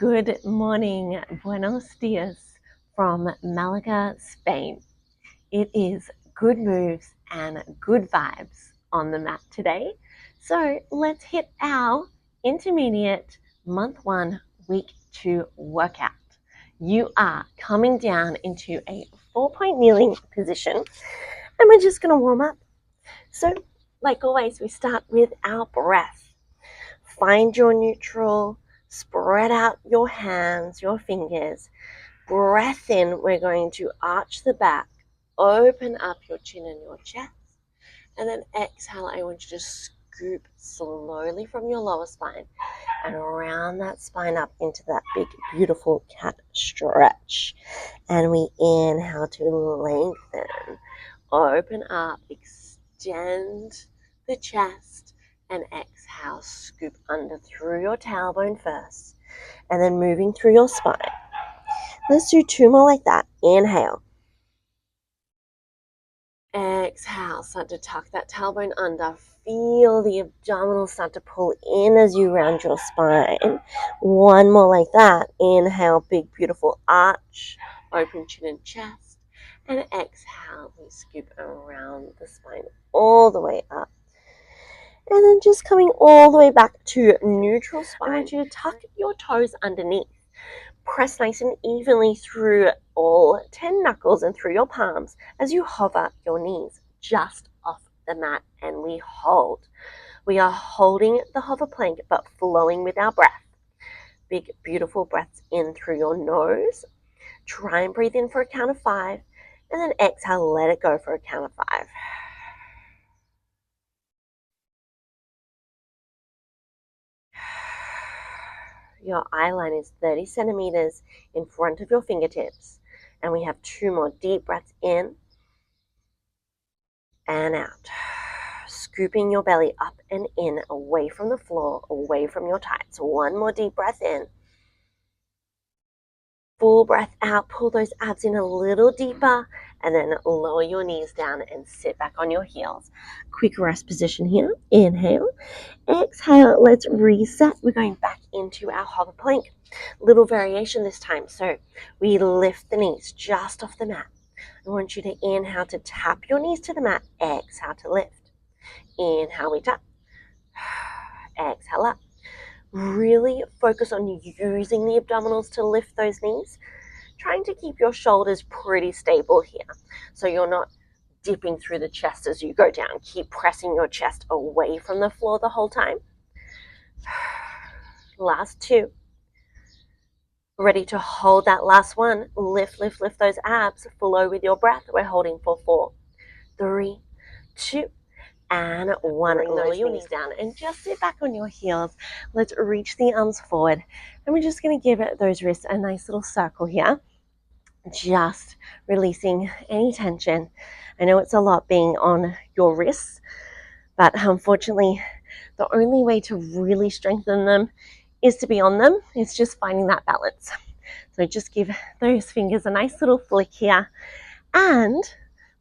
Good morning, buenos dias from Malaga, Spain. It is good moves and good vibes on the mat today. So let's hit our intermediate month 1, week 2 workout. You are coming down into a 4-point kneeling position and we're just going to warm up. So like always, we start with our breath. Find your neutral. Spread out your hands, your fingers. Breath in, we're going to arch the back, open up your chin and your chest. And then exhale, I want you to scoop slowly from your lower spine and around that spine up into that big, beautiful cat stretch. And we inhale to lengthen, open up, extend the chest. And exhale, scoop under through your tailbone first, and then moving through your spine. Let's do 2 more like that. Inhale. Exhale, start to tuck that tailbone under. Feel the abdominals start to pull in as you round your spine. 1 more like that. Inhale, big, beautiful arch. Open chin and chest. And exhale, we scoop around the spine all the way up. And then just coming all the way back to neutral spine. I want you to tuck your toes underneath. Press nice and evenly through all 10 knuckles and through your palms as you hover your knees just off the mat, and we hold. We are holding the hover plank but flowing with our breath. Big, beautiful breaths in through your nose. Try and breathe in for a count of 5, and then exhale, let it go for a count of 5. Your eye line is 30 centimeters in front of your fingertips. And we have 2 more deep breaths in and out. Scooping your belly up and in, away from the floor, away from your tights. 1 more deep breath in. Full breath out. Pull those abs in a little deeper. And then lower your knees down and sit back on your heels. Quick rest position here. Inhale. Exhale. Let's reset. We're going back into our hover plank. Little variation this time. So we lift the knees just off the mat. I want you to inhale to tap your knees to the mat. Exhale to lift. Inhale, we tap. Exhale up. Really focus on using the abdominals to lift those knees. Trying to keep your shoulders pretty stable here, so you're not dipping through the chest as you go down. Keep pressing your chest away from the floor the whole time. Last 2. Ready to hold that last one. Lift, lift, lift those abs. Flow with your breath. We're holding for 4, 3, 2, and 1. Lower your knees down and just sit back on your heels. Let's reach the arms forward. And we're just going to give those wrists a nice little circle here. Just releasing any tension. I know it's a lot being on your wrists, but unfortunately, the only way to really strengthen them is to be on them. It's just finding that balance. So just give those fingers a nice little flick here. And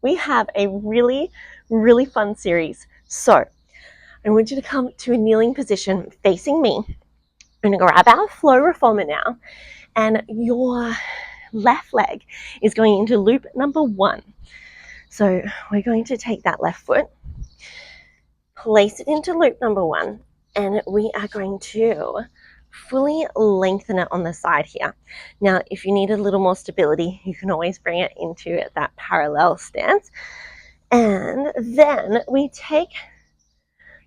we have a really, really fun series. So I want you to come to a kneeling position facing me. I'm going to grab our flow reformer now, and your left leg is going into loop number 1. So we're going to take that left foot, place it into loop number 1, and we are going to fully lengthen it on the side here. Now, if you need a little more stability, you can always bring it into that parallel stance. And then we take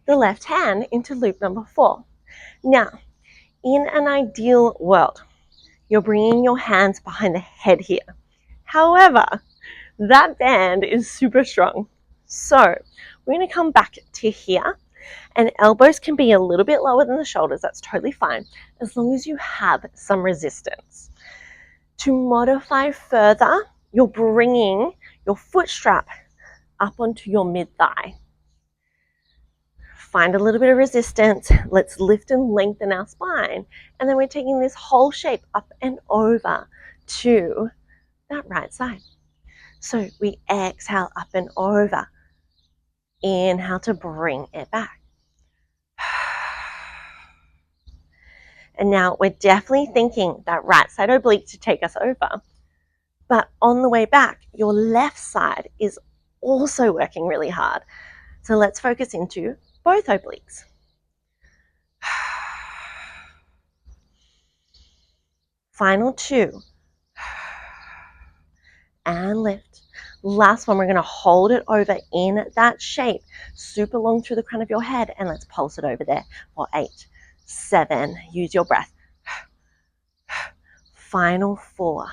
the left hand into loop number 4. Now, in an ideal world, you're bringing your hands behind the head here. However, that band is super strong. So we're going to come back to here, and elbows can be a little bit lower than the shoulders. That's totally fine, as long as you have some resistance. To modify further, you're bringing your foot strap up onto your mid-thigh. Find a little bit of resistance. Let's lift and lengthen our spine. And then we're taking this whole shape up and over to that right side. So we exhale up and over. Inhale to bring it back. And now we're definitely thinking that right side oblique to take us over. But on the way back, your left side is also working really hard. So let's focus into both obliques. Final 2. And lift. Last one, we're going to hold it over in that shape, super long through the crown of your head, and let's pulse it over there for 8, 7, use your breath. Final 4,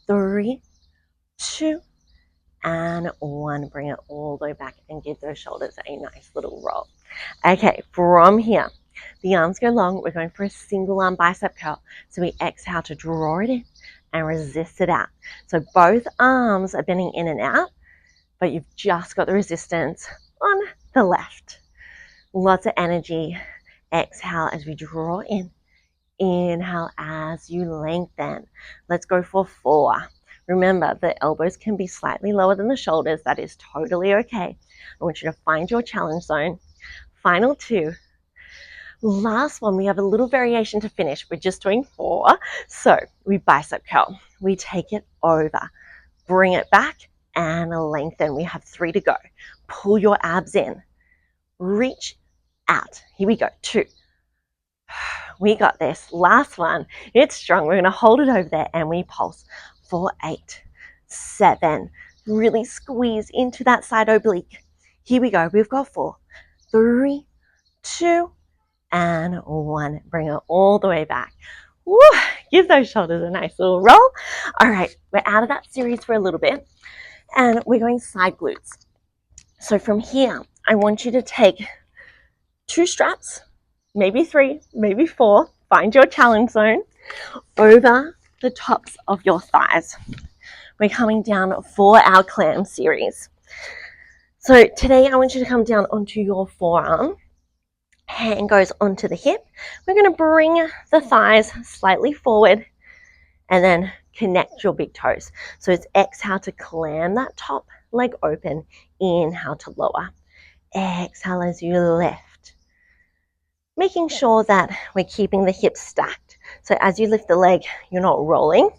3, 2, and 1. Bring it all the way back and give those shoulders a nice little roll. Okay, from here, the arms go long. We're going for a single arm bicep curl. So we exhale to draw it in and resist it out. So both arms are bending in and out, but you've just got the resistance on the left. Lots of energy. Exhale as we draw in. Inhale as you lengthen. Let's go for 4. Remember, the elbows can be slightly lower than the shoulders. That is totally okay. I want you to find your challenge zone. Final 2. Last one, we have a little variation to finish. We're just doing 4. So we bicep curl. We take it over. Bring it back and lengthen. We have 3 to go. Pull your abs in. Reach out. Here we go. 2. We got this. Last one. It's strong. We're going to hold it over there and we pulse for 8, 7. Really squeeze into that side oblique. Here we go. We've got 4, 3, 2, and 1. Bring it all the way back. Woo! Give those shoulders a nice little roll. All right, we're out of that series for a little bit, and we're going side glutes. So from here, I want you to take 2 straps, maybe 3, maybe 4, find your challenge zone, over the tops of your thighs. We're coming down for our clam series. So today I want you to come down onto your forearm. Hand goes onto the hip. We're going to bring the thighs slightly forward and then connect your big toes. So it's exhale to clam that top leg open. Inhale to lower. Exhale as you lift. Making sure that we're keeping the hips stacked. So as you lift the leg, you're not rolling.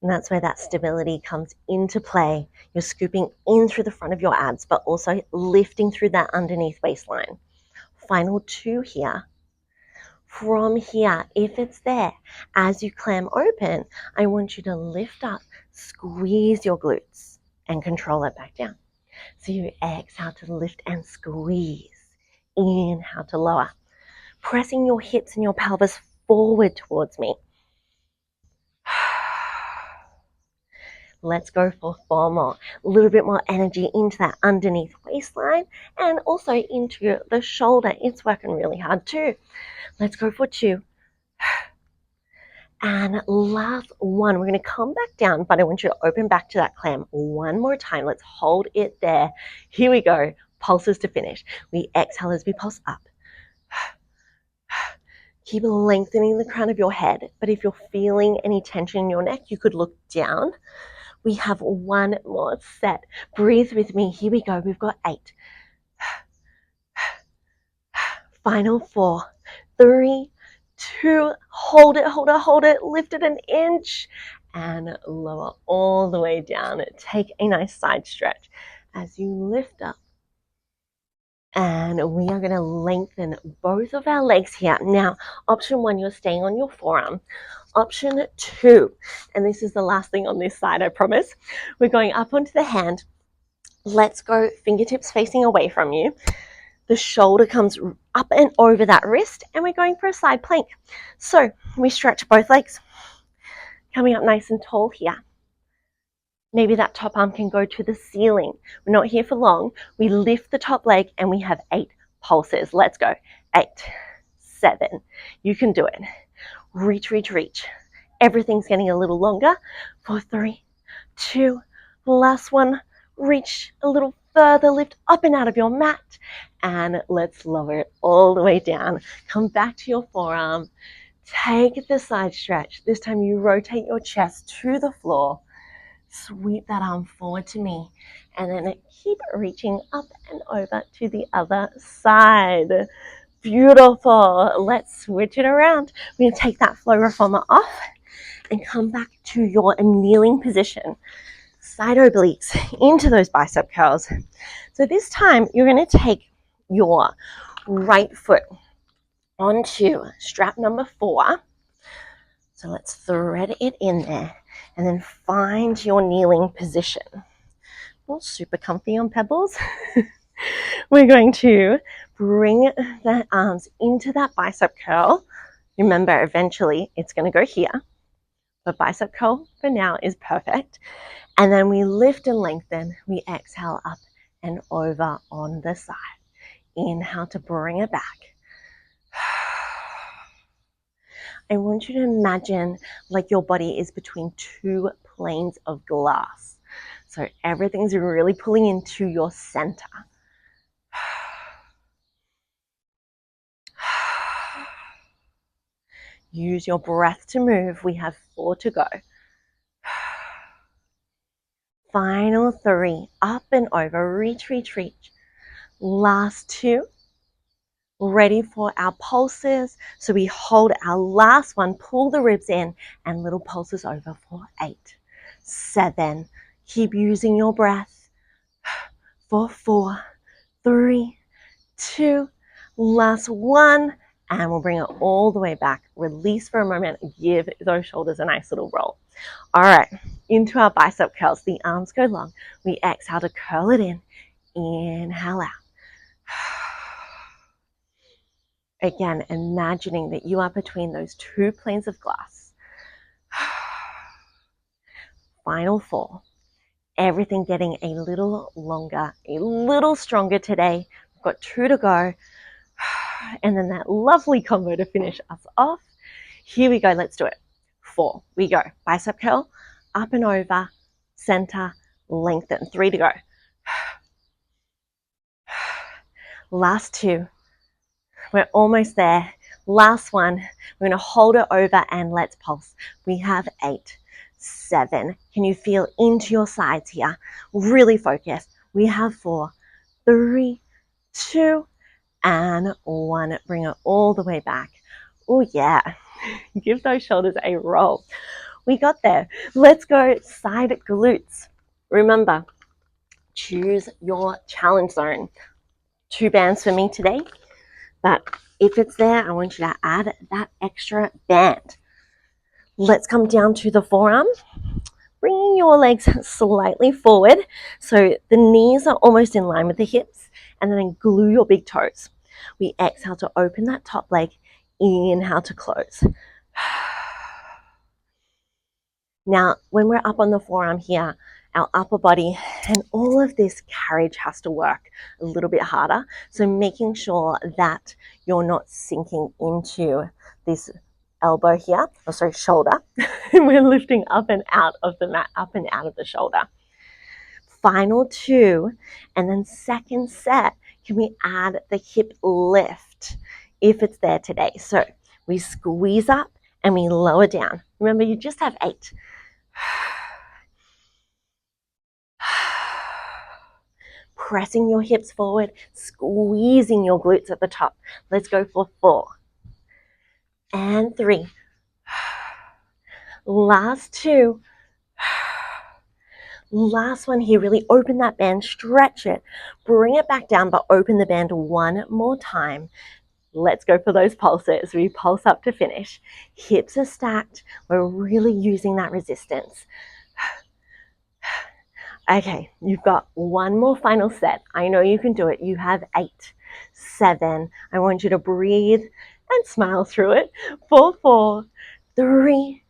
And that's where that stability comes into play. You're scooping in through the front of your abs, but also lifting through that underneath waistline. Final 2 here. From here, if it's there, as you clam open, I want you to lift up, squeeze your glutes, and control it back down. So you exhale to lift and squeeze. Inhale to lower. Pressing your hips and your pelvis forward towards me. Let's go for 4 more. A little bit more energy into that underneath waistline and also into the shoulder. It's working really hard too. Let's go for 2. And last one, we're going to come back down, but I want you to open back to that clam 1 more time. Let's hold it there. Here we go. Pulses to finish. We exhale as we pulse up. Keep lengthening the crown of your head, but if you're feeling any tension in your neck, you could look down. We have 1 more set. Breathe with me. Here we go. We've got 8. Final 4, 3, 2. Hold it, hold it, hold it. Lift it an inch and lower all the way down. Take a nice side stretch as you lift up. And we are going to lengthen both of our legs here. Now, option 1, you're staying on your forearm. Option 2, and this is the last thing on this side, I promise. We're going up onto the hand. Let's go fingertips facing away from you. The shoulder comes up and over that wrist, and we're going for a side plank. So we stretch both legs, coming up nice and tall here. Maybe that top arm can go to the ceiling. We're not here for long. We lift the top leg and we have 8 pulses. Let's go. 8, 7. You can do it. Reach, reach, reach. Everything's getting a little longer. For 3, 2, last one. Reach a little further, lift up and out of your mat. And let's lower it all the way down. Come back to your forearm. Take the side stretch. This time you rotate your chest to the floor. Sweep that arm forward to me and then keep reaching up and over to the other side. Beautiful. Let's switch it around. We're going to take that flow reformer off and come back to your kneeling position. Side obliques into those bicep curls. So this time you're going to take your right foot onto strap number 4. So let's thread it in there and then find your kneeling position. Well, super comfy on pebbles. We're going to bring the arms into that bicep curl. Remember, eventually it's going to go here. The bicep curl for now is perfect. And then we lift and lengthen. We exhale up and over on the side. Inhale to bring it back. I want you to imagine like your body is between 2 planes of glass. So everything's really pulling into your center. Use your breath to move. We have 4 to go. Final 3, up and over, reach, reach, reach. Last 2. Ready for our pulses. So we hold our last one, pull the ribs in, and little pulses over for 8, 7. Keep using your breath for 4, 3, 2. Last 1, and we'll bring it all the way back. Release for a moment. Give those shoulders a nice little roll. All right, into our bicep curls. The arms go long. We exhale to curl it in. Inhale out. Again, imagining that you are between those 2 planes of glass. Final 4. Everything getting a little longer, a little stronger today. We've got 2 to go. And then that lovely combo to finish us off. Here we go. Let's do it. 4. We go. Bicep curl, up and over, center, lengthen. 3 to go. Last 2. We're almost there. Last 1. We're going to hold it over and let's pulse. We have 8, 7. Can you feel into your sides here? Really focus. We have 4, 3, 2, and 1. Bring it all the way back. Oh yeah. Give those shoulders a roll. We got there. Let's go side glutes. Remember, choose your challenge zone. 2 bands for me today. But if it's there, I want you to add that extra band. Let's come down to the forearm. Bringing your legs slightly forward so the knees are almost in line with the hips, and then glue your big toes. We exhale to open that top leg. Inhale to close. Now, when we're up on the forearm here, our upper body and all of this carriage has to work a little bit harder. So making sure that you're not sinking into this elbow here, shoulder. We're lifting up and out of the mat, up and out of the shoulder. Final 2, and then second set, can we add the hip lift if it's there today? So we squeeze up and we lower down. Remember, you just have 8. Pressing your hips forward, squeezing your glutes at the top. Let's go for 4 and 3. Last 2. Last one here, really open that band, stretch it, bring it back down, but open the band 1 more time. Let's go for those pulses. We pulse up to finish. Hips are stacked. We're really using that resistance. Okay, you've got 1 more final set. I know you can do it. You have 8, 7. I want you to breathe and smile through it. 4, 3,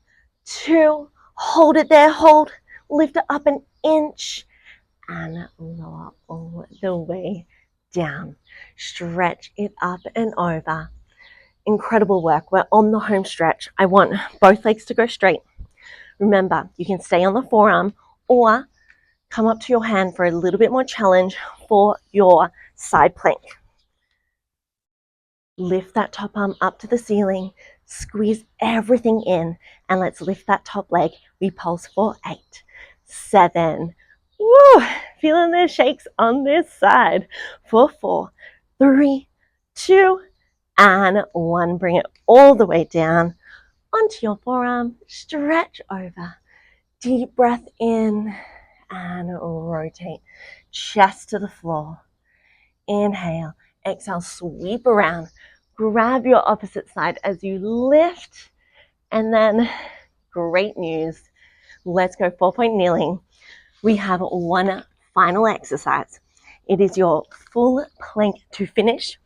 2. Hold it there. Hold. Lift it up an inch and lower all the way down. Stretch it up and over. Incredible work. We're on the home stretch. I want both legs to go straight. Remember, you can stay on the forearm or come up to your hand for a little bit more challenge for your side plank. Lift that top arm up to the ceiling. Squeeze everything in and let's lift that top leg. We pulse for 8, 7. Woo! Feeling the shakes on this side. For 4, 3, 2, and 1. Bring it all the way down onto your forearm. Stretch over. Deep breath in and rotate. Chest to the floor. Inhale. Exhale, sweep around. Grab your opposite side as you lift. And then, great news. Let's go 4-point kneeling. We have one final exercise. It is your full plank to finish.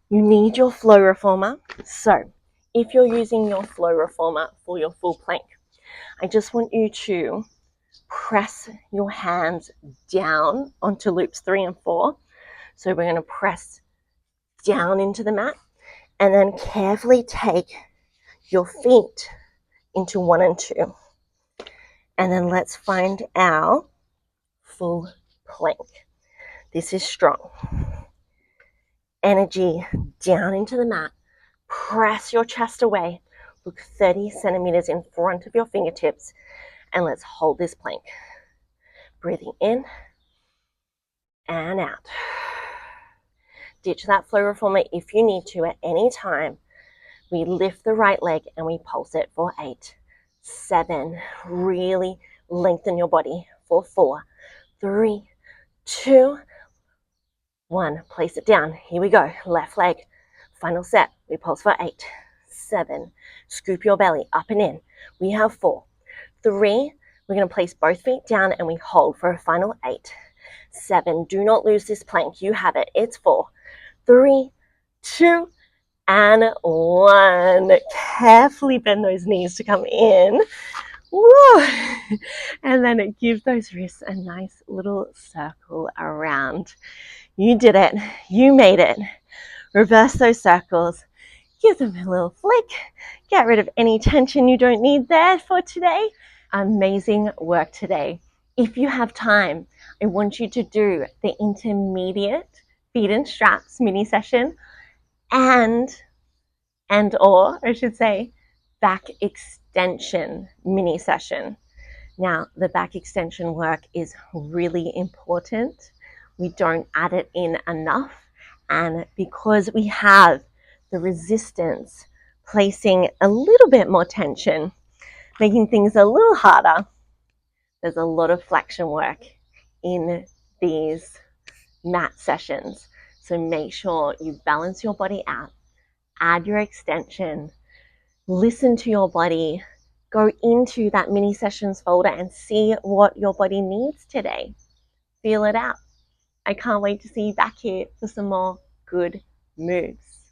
You need your flow reformer. So if you're using your flow reformer for your full plank, I just want you to press your hands down onto loops 3 and 4. So we're going to press down into the mat and then carefully take your feet into 1 and 2. And then let's find our full plank. This is strong. Energy down into the mat. Press your chest away. Look 30 centimeters in front of your fingertips. And let's hold this plank. Breathing in and out. Ditch that flow reformer if you need to at any time. We lift the right leg and we pulse it for 8, 7. Really lengthen your body for 4, 3, 2, 1. Place it down. Here we go. Left leg. Final set. We pulse for 8, 7. Scoop your belly up and in. We have 4, 3. We're going to place both feet down and we hold for a final 8, 7. Do not lose this plank. You have it. It's 4, 3, 2, and 1. Carefully bend those knees to come in. Woo! And then give those wrists a nice little circle around. You did it. You made it. Reverse those circles. Give them a little flick. Get rid of any tension you don't need there for today. Amazing work today. If you have time, I want you to do the intermediate feet and straps mini session or I should say back extension mini session. Now, the back extension work is really important. We don't add it in enough. And because we have the resistance placing a little bit more tension, making things a little harder, there's a lot of flexion work in these mat sessions. So make sure you balance your body out, add your extension, listen to your body, go into that mini sessions folder and see what your body needs today. Feel it out. I can't wait to see you back here for some more good moves.